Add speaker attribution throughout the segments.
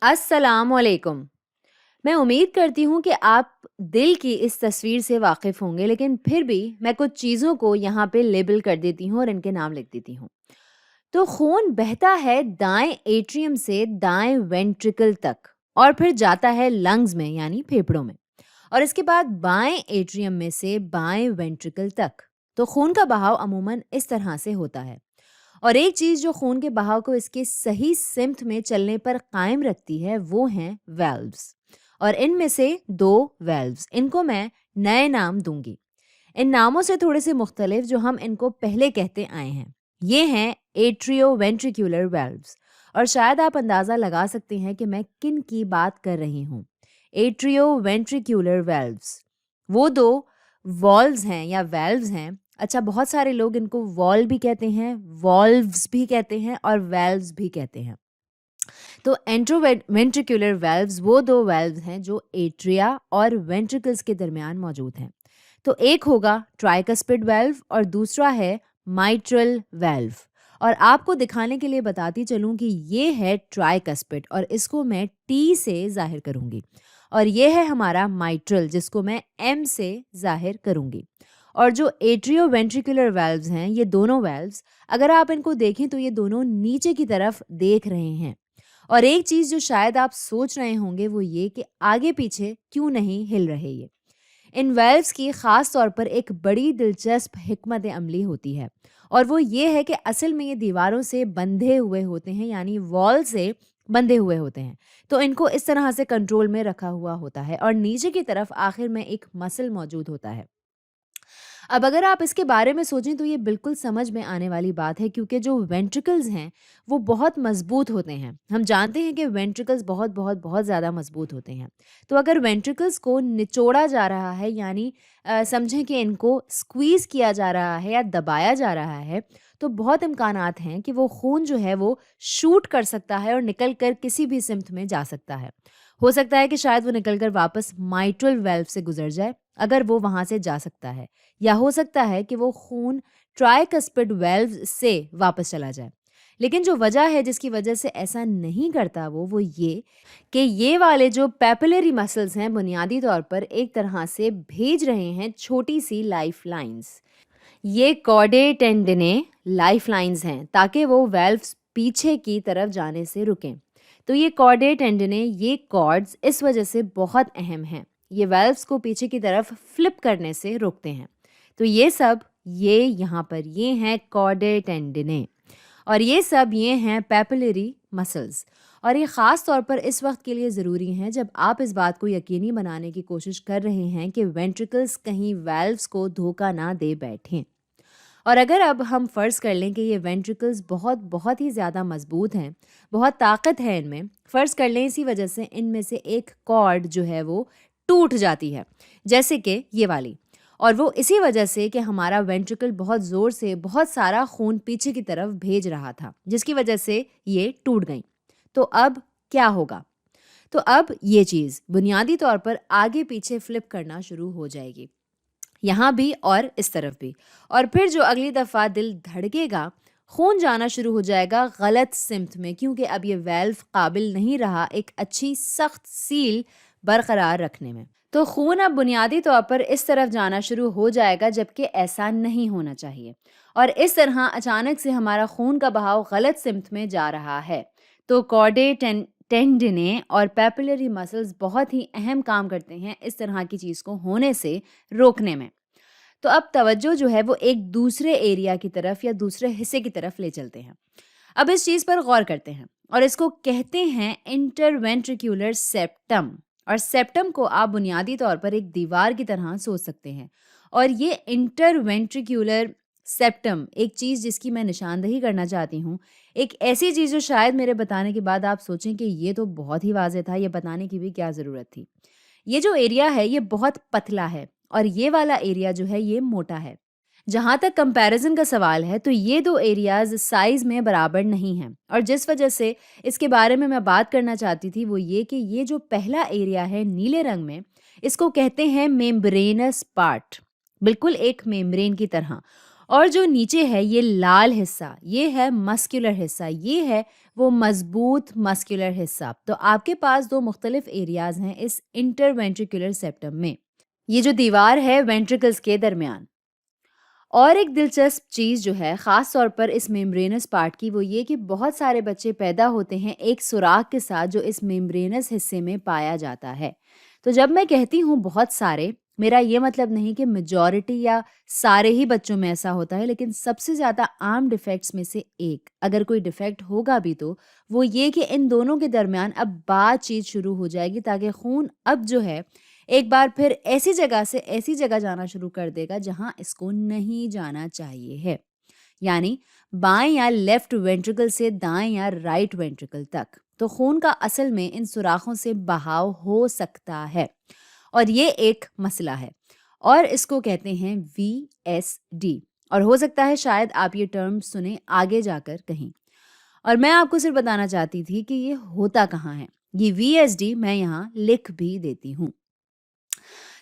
Speaker 1: السلام علیکم۔ میں امید کرتی ہوں کہ آپ دل کی اس تصویر سے واقف ہوں گے، لیکن پھر بھی میں کچھ چیزوں کو یہاں پہ لیبل کر دیتی ہوں اور ان کے نام لکھ دیتی ہوں۔ تو خون بہتا ہے دائیں ایٹریم سے دائیں وینٹریکل تک، اور پھر جاتا ہے لنگز میں یعنی پھیپھڑوں میں، اور اس کے بعد بائیں ایٹریم میں سے بائیں وینٹریکل تک۔ تو خون کا بہاؤ عموماً اس طرح سے ہوتا ہے، اور ایک چیز جو خون کے بہاؤ کو اس کے صحیح سمت میں چلنے پر قائم رکھتی ہے وہ ہیں ویلوز، اور ان میں سے دو ویلوز، ان کو میں نئے نام دوں گی، ان ناموں سے تھوڑے سے مختلف جو ہم ان کو پہلے کہتے آئے ہیں۔ یہ ہیں ایٹریو وینٹریکولر ویلوز، اور شاید آپ اندازہ لگا سکتے ہیں کہ میں کن کی بات کر رہی ہوں۔ ایٹریو وینٹریکولر ویلوز وہ دو والوز ہیں یا ویلوز ہیں۔ اچھا، بہت سارے لوگ ان کو وال بھی کہتے ہیں، والوز بھی کہتے ہیں، اور ویلوز بھی کہتے ہیں۔ تو اینٹرو وینٹریکولر ویلوز وہ دو ویلوز ہیں جو ایٹریا اور وینٹریکلز کے درمیان موجود ہیں۔ تو ایک ہوگا ٹرائیکسپڈ ویلو اور دوسرا ہے مائٹرل ویلو، اور آپ کو دکھانے کے لیے بتاتی چلوں کہ یہ ہے ٹرائیکسپڈ اور اس کو میں ٹی سے ظاہر کروں گی، اور یہ ہے ہمارا مائٹرل جس کو میں ایم سے ظاہر کروں گی۔ اور جو ایٹریو وینٹریکولر ویلوز ہیں، یہ دونوں ویلوز اگر آپ ان کو دیکھیں تو یہ دونوں نیچے کی طرف دیکھ رہے ہیں، اور ایک چیز جو شاید آپ سوچ رہے ہوں گے وہ یہ کہ آگے پیچھے کیوں نہیں ہل رہے یہ۔ ان ویلوز کی خاص طور پر ایک بڑی دلچسپ حکمت عملی ہوتی ہے، اور وہ یہ ہے کہ اصل میں یہ دیواروں سے بندھے ہوئے ہوتے ہیں، یعنی وال سے بندھے ہوئے ہوتے ہیں، تو ان کو اس طرح سے کنٹرول میں رکھا ہوا ہوتا ہے، اور نیچے کی طرف آخر میں ایک مسل موجود ہوتا ہے۔ اب اگر آپ اس کے بارے میں سوچیں تو یہ بالکل سمجھ میں آنے والی بات ہے، کیونکہ جو وینٹریکلز ہیں وہ بہت مضبوط ہوتے ہیں۔ ہم جانتے ہیں کہ وینٹریکلز بہت بہت بہت زیادہ مضبوط ہوتے ہیں۔ تو اگر وینٹریکلز کو نچوڑا جا رہا ہے، یعنی سمجھیں کہ ان کو سکویز کیا جا رہا ہے یا دبایا جا رہا ہے، تو بہت امکانات ہیں کہ وہ خون جو ہے وہ شوٹ کر سکتا ہے اور نکل کر کسی بھی سمت میں جا سکتا ہے۔ ہو سکتا ہے کہ شاید وہ نکل کر واپس مائٹرل ویلو سے گزر جائے اگر وہ وہاں سے جا سکتا ہے، یا ہو سکتا ہے کہ وہ خون ٹرائیکسپڈ ویلو سے واپس چلا جائے۔ لیکن جو وجہ ہے جس کی وجہ سے ایسا نہیں کرتا وہ یہ کہ یہ والے جو پیپلری مسلز ہیں بنیادی طور پر ایک طرح سے بھیج رہے ہیں چھوٹی سی لائف لائنز۔ یہ کارڈے ٹینڈنے لائف لائنز ہیں تاکہ وہ ویلوز پیچھے کی طرف جانے سے رکیں۔ تو یہ کارڈے ٹینڈنے، یہ کارڈز اس وجہ سے بہت اہم ہیں، یہ ویلوز کو پیچھے کی طرف فلپ کرنے سے روکتے ہیں۔ تو یہ سب یہ یہاں پر یہ ہیں کارڈے ٹینڈنے، اور یہ سب یہ ہیں پیپلری مسلز، اور یہ خاص طور پر اس وقت کے لیے ضروری ہیں جب آپ اس بات کو یقینی بنانے کی کوشش کر رہے ہیں کہ وینٹریکلز کہیں ویلوز کو دھوکہ نہ دے بیٹھیں۔ اور اگر اب ہم فرض کر لیں کہ یہ وینٹریکلز بہت بہت ہی زیادہ مضبوط ہیں، بہت طاقت ہے ان میں، فرض کر لیں اسی وجہ سے ان میں سے ایک کارڈ جو ہے وہ ٹوٹ جاتی ہے، جیسے کہ یہ والی، اور وہ اسی وجہ سے کہ ہمارا وینٹریکل بہت زور سے بہت سارا خون پیچھے کی طرف بھیج رہا تھا، جس کی وجہ سے یہ ٹوٹ گئیں۔ تو اب کیا ہوگا؟ تو اب یہ چیز بنیادی طور پر آگے پیچھے فلپ کرنا شروع ہو جائے گی، یہاں بھی اور اس طرف بھی، اور پھر جو اگلی دفعہ دل دھڑکے گا خون جانا شروع ہو جائے گا غلط سمت میں، کیونکہ اب یہ ویلو قابل نہیں رہا ایک اچھی سخت سیل برقرار رکھنے میں۔ تو خون اب بنیادی طور پر اس طرف جانا شروع ہو جائے گا جبکہ ایسا نہیں ہونا چاہیے، اور اس طرح اچانک سے ہمارا خون کا بہاؤ غلط سمت میں جا رہا ہے۔ تو کارڈے ٹینڈنے اور پیپلری مسلز بہت ہی اہم کام کرتے ہیں اس طرح کی چیز کو ہونے سے روکنے میں۔ تو اب توجہ جو ہے وہ ایک دوسرے ایریا کی طرف یا دوسرے حصے کی طرف لے چلتے ہیں۔ اب اس چیز پر غور کرتے ہیں، اور اس کو کہتے ہیں انٹروینٹریکولر سیپٹم، اور سیپٹم کو آپ بنیادی طور پر ایک دیوار کی طرح سوچ سکتے ہیں، اور یہ انٹروینٹریکولر سیپٹم ایک چیز جس کی میں نشاندہی کرنا چاہتی ہوں، ایک ایسی چیز جو شاید میرے بتانے کے بعد آپ سوچیں کہ یہ تو بہت ہی واضح تھا، یہ بتانے کی بھی کیا ضرورت تھی۔ یہ جو ایریا ہے یہ بہت پتلا ہے، اور یہ والا ایریا جو ہے یہ موٹا ہے۔ جہاں تک کمپیریزن کا سوال ہے تو یہ دو ایریاز سائز میں برابر نہیں ہیں، اور جس وجہ سے اس کے بارے میں بات کرنا چاہتی تھی وہ یہ کہ یہ جو پہلا ایریا ہے نیلے رنگ میں، اس کو کہتے ہیں میمبرینس پارٹ، بالکل ایک میمبرین کی طرح، اور جو نیچے ہے یہ لال حصہ، یہ ہے مسکولر حصہ، یہ ہے وہ مضبوط مسکولر حصہ. تو آپ کے پاس 2 مختلف ایریاز ہیں اس انٹر وینٹریکولر سیپٹم میں، یہ جو دیوار ہے وینٹریکلز کے درمیان. اور ایک دلچسپ چیز جو ہے خاص طور پر اس میمبرینس پارٹ کی، وہ یہ کہ بہت سارے بچے پیدا ہوتے ہیں ایک سوراخ کے ساتھ جو اس میمبرینس حصے میں پایا جاتا ہے. تو جب میں کہتی ہوں بہت سارے، میرا یہ مطلب نہیں کہ میجورٹی یا سارے ہی بچوں میں ایسا ہوتا ہے، لیکن سب سے زیادہ عام ڈیفیکٹس میں سے ایک اگر کوئی ڈیفیکٹ ہوگا بھی تو وہ یہ کہ ان دونوں کے درمیان اب بات چیت شروع ہو جائے گی، تاکہ خون اب جو ہے ایک بار پھر ایسی جگہ سے ایسی جگہ جانا شروع کر دے گا جہاں اس کو نہیں جانا چاہیے ہے، یعنی بائیں یا لیفٹ وینٹریکل سے دائیں یا رائٹ وینٹریکل تک. تو خون کا اصل میں ان سوراخوں سے بہاؤ ہو سکتا ہے، اور یہ ایک مسئلہ ہے، اور اس کو کہتے ہیں VSD. اور ہو سکتا ہے شاید آپ یہ ٹرم سنیں آگے جا کر کہیں، اور میں آپ کو صرف بتانا چاہتی تھی کہ یہ ہوتا کہاں ہے. یہ VSD میں یہاں لکھ بھی دیتی ہوں.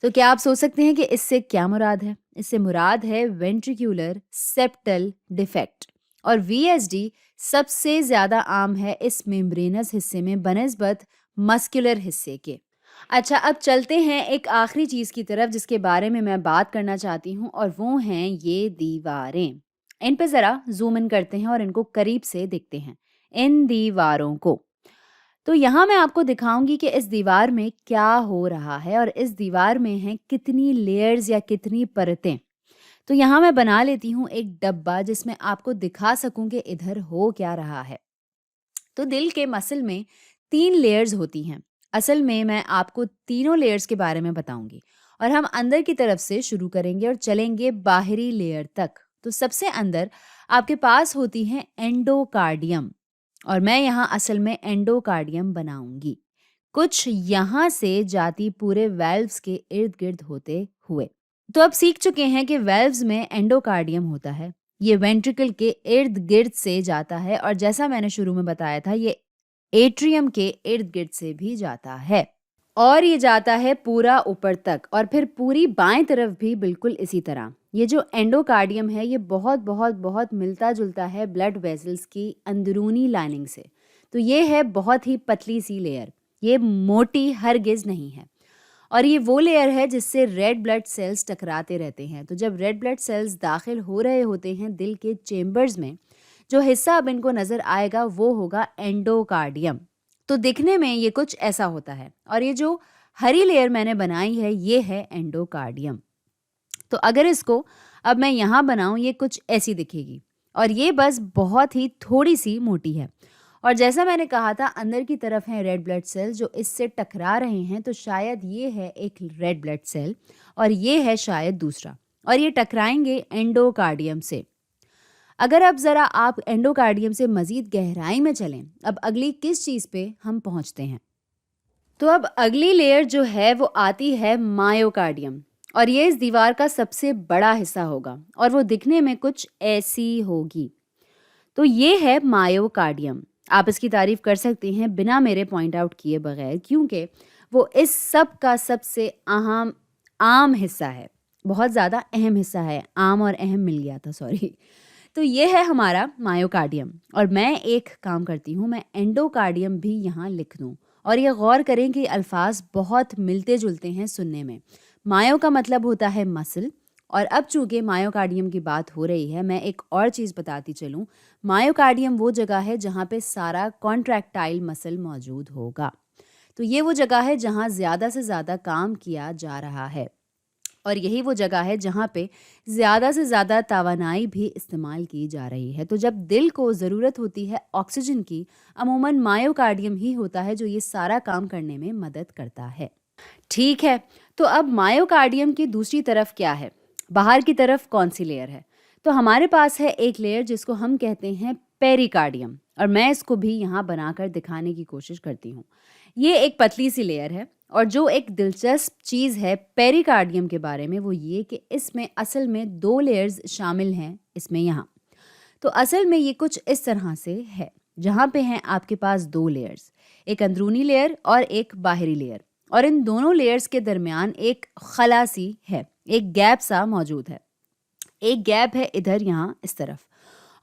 Speaker 1: تو کیا آپ سوچ سکتے ہیں کہ اس سے کیا مراد ہے؟ اس سے مراد ہے وینٹریکولر سیپٹل ڈیفیکٹ، اور VSD سب سے زیادہ عام ہے اس میمبرینس حصے میں بنسبت مسکولر حصے کے. اچھا، اب چلتے ہیں ایک آخری چیز کی طرف جس کے بارے میں بات کرنا چاہتی ہوں، اور وہ ہیں یہ دیواریں. ان پہ ذرا زوم ان کرتے ہیں اور ان کو قریب سے دیکھتے ہیں، ان دیواروں کو. تو یہاں میں آپ کو دکھاؤں گی کہ اس دیوار میں کیا ہو رہا ہے، اور اس دیوار میں ہیں کتنی لیئرز یا کتنی پرتیں. تو یہاں میں بنا لیتی ہوں ایک ڈبہ جس میں آپ کو دکھا سکوں کہ ادھر ہو کیا رہا ہے. تو دل کے مسل میں 3 لیئرز ہوتی ہیں. اصل میں آپ کو تینوں لیئرز کے بارے میں بتاؤں گی، اور ہم اندر کی طرف سے شروع کریں گے اور چلیں گے باہری لیئر تک. تو سب سے اندر آپ کے پاس ہوتی ہیں اینڈوکارڈیم، اور میں یہاں اصل میں اینڈوکارڈیم بناؤں گی، کچھ یہاں سے جاتی پورے ویلوز کے ارد گرد ہوتے ہوئے. تو اب سیکھ چکے ہیں کہ ویلوز میں اینڈوکارڈیم ہوتا ہے، یہ وینٹریکل کے ارد گرد سے جاتا ہے، اور جیسا میں نے شروع میں بتایا تھا یہ ایٹریم کے ارد گرد سے بھی جاتا ہے، اور یہ جاتا ہے پورا اوپر تک، اور پھر پوری بائیں طرف بھی بالکل اسی طرح. یہ جو اینڈوکارڈیم ہے یہ بہت بہت بہت ملتا جلتا ہے بلڈ ویزلز کی اندرونی لائننگ سے. تو یہ ہے بہت ہی پتلی سی لیئر، یہ موٹی ہرگز نہیں ہے، اور یہ وہ لیئر ہے جس سے ریڈ بلڈ سیلز ٹکراتے رہتے ہیں. تو جب ریڈ بلڈ سیلز داخل ہو رہے ہوتے ہیں دل کے چیمبرز میں، جو حصہ اب ان کو نظر آئے گا وہ ہوگا اینڈوکارڈیم. تو دکھنے میں یہ کچھ ایسا ہوتا ہے، اور یہ جو ہری لیئر میں نے بنائی ہے یہ ہے اینڈوکارڈیم. تو اگر اس کو اب میں یہاں بناؤں یہ کچھ ایسی دکھے گی، اور یہ بس بہت ہی تھوڑی سی موٹی ہے. اور جیسا میں نے کہا تھا اندر کی طرف ہیں ریڈ بلڈ سیل جو اس سے ٹکرا رہے ہیں. تو شاید یہ ہے ایک ریڈ بلڈ سیل اور یہ ہے شاید دوسرا، اور یہ ٹکرائیں گے اینڈوکارڈیم سے. اگر اب ذرا آپ اینڈوکارڈیم سے مزید گہرائی میں چلیں، اب اگلی کس چیز پہ ہم پہنچتے ہیں؟ تو اب اگلی لیئر جو ہے وہ آتی ہے مایوکارڈیم، اور یہ اس دیوار کا سب سے بڑا حصہ ہوگا، اور وہ دکھنے میں کچھ ایسی ہوگی. تو یہ ہے مایوکارڈیم. آپ اس کی تعریف کر سکتے ہیں بنا میرے پوائنٹ آؤٹ کیے بغیر، کیونکہ وہ اس سب کا سب سے عام حصہ ہے، بہت زیادہ اہم حصہ ہے. عام اور اہم مل گیا تھا، سوری. تو یہ ہے ہمارا مایوکارڈیم، اور میں ایک کام کرتی ہوں، میں اینڈوکارڈیم بھی یہاں لکھ دوں. اور یہ غور کریں کہ الفاظ بہت ملتے جلتے ہیں سننے میں. مایو کا مطلب ہوتا ہے مسل، اور اب چونکہ مایوکارڈیم کی بات ہو رہی ہے میں ایک اور چیز بتاتی چلوں. مایوکارڈیم وہ جگہ ہے جہاں پہ سارا کانٹریکٹائل مسل موجود ہوگا. تو یہ وہ جگہ ہے جہاں زیادہ سے زیادہ کام کیا جا رہا ہے، اور یہی وہ جگہ ہے جہاں پہ زیادہ سے زیادہ توانائی بھی استعمال کی جا رہی ہے. تو جب دل کو ضرورت ہوتی ہے آکسیجن کی، عموماً مایوکارڈیم ہی ہوتا ہے جو یہ سارا کام کرنے میں مدد کرتا ہے. ٹھیک ہے، تو اب مایوکارڈیم کی دوسری طرف کیا ہے؟ باہر کی طرف کون سی لیئر ہے؟ تو ہمارے پاس ہے ایک لیئر جس کو ہم کہتے ہیں پیریکارڈیم، اور میں اس کو بھی یہاں بنا کر دکھانے کی کوشش کرتی ہوں. یہ ایک پتلی سی لیئر ہے، اور جو ایک دلچسپ چیز ہے پیریکارڈیم کے بارے میں وہ یہ کہ اس میں اصل میں 2 لیئرز شامل ہیں اس میں یہاں. تو اصل میں یہ کچھ اس طرح سے ہے، جہاں پہ ہیں آپ کے پاس 2 لیئرز، ایک اندرونی لیئر اور ایک باہری لیئر، اور ان دونوں لیئرز کے درمیان ایک خلا سی ہے، ایک گیپ سا موجود ہے. ایک گیپ ہے ادھر یہاں اس طرف،